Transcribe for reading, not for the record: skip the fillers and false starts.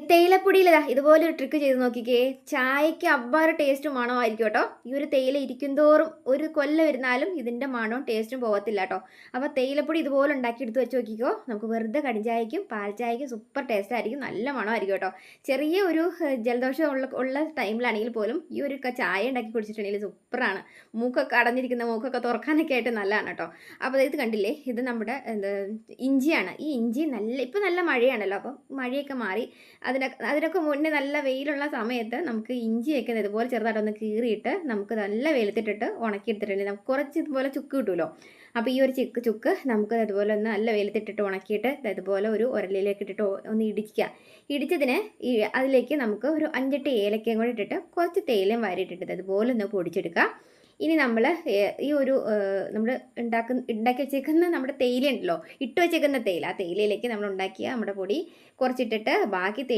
തേയിലപ്പൊടിയിലതാ ഇതുപോലെ ഒരു ട്രിക്ക് ചെയ്ത് നോക്കിക്കേ. ചായക്ക് അബ്ബാറ് ടേസ്റ്റും മണമായിരിക്കും കേട്ടോ. ഈ ഒരു തേയില ഇരിക്കുന്തോറും ഒരു കൊല്ലം ഇരുന്നാലും ഇതിൻ്റെ മണവും ടേസ്റ്റും പോകത്തില്ല കേട്ടോ. അപ്പോൾ തേയിലപ്പൊടി ഇതുപോലെ ഉണ്ടാക്കി എടുത്ത് വെച്ച് നോക്കിക്കോ. നമുക്ക് വെറുതെ കടിഞ്ചായക്കും പാൽ ചായക്കും സൂപ്പർ ടേസ്റ്റ് ആയിരിക്കും, നല്ല മണമായിരിക്കും കേട്ടോ. ചെറിയ ഒരു ജലദോഷം ഉള്ള ടൈമിലാണെങ്കിൽ പോലും ഈ ഒരു ചായ ഉണ്ടാക്കി കുടിച്ചിട്ടുണ്ടെങ്കിൽ സൂപ്പറാണ്. മൂക്കൊക്കെ അടഞ്ഞിരിക്കുന്ന മൂക്കൊക്കെ തുറക്കാനൊക്കെ ആയിട്ട് നല്ലതാണ് കേട്ടോ. അപ്പോൾ ഇത് കണ്ടില്ലേ, ഇത് നമ്മുടെ ഇഞ്ചിയാണ്. ഈ ഇഞ്ചി ഇപ്പം നല്ല മഴയാണല്ലോ, അപ്പം മഴയൊക്കെ മാറി അതിനൊക്കെ മുന്നേ നല്ല വെയിലുള്ള സമയത്ത് നമുക്ക് ഇഞ്ചിയൊക്കെ ഇതുപോലെ ചെറുതായിട്ടൊന്ന് കീറിയിട്ട് നമുക്ക് നല്ല വെയിലത്തിട്ടിട്ട് ഉണക്കിയെടുത്തിട്ടുണ്ടെങ്കിൽ നമുക്ക് കുറച്ച് ഇതുപോലെ ചുക്ക് കിട്ടുമല്ലോ. അപ്പോൾ ഈ ഒരു ചുക്ക് നമുക്ക് അതുപോലെ ഒന്ന് നല്ല വെയിലത്തിട്ടിട്ട് ഉണക്കിയിട്ട് ഇതുപോലെ ഒരു ഉരലിലേക്ക് ഇട്ടിട്ട് ഒന്ന് ഇടിച്ചതിന് അതിലേക്ക് നമുക്ക് ഒരു 5-8 ഏലക്കയും കൂടി ഇട്ടിട്ട് കുറച്ച് തേയിലയും വാരിയിട്ടിട്ട് അതുപോലെ ഒന്ന് പൊടിച്ചെടുക്കുക. ഇനി നമ്മൾ ഈ ഒരു നമ്മൾ ഉണ്ടാക്കി വെച്ചേക്കുന്ന നമ്മുടെ തേയില ഉണ്ടല്ലോ, ഇട്ട് വെച്ചേക്കുന്ന തേയില, ആ തേയിലയിലേക്ക് നമ്മൾ ഉണ്ടാക്കിയ നമ്മുടെ പൊടി കുറച്ചിട്ടിട്ട് ബാക്കി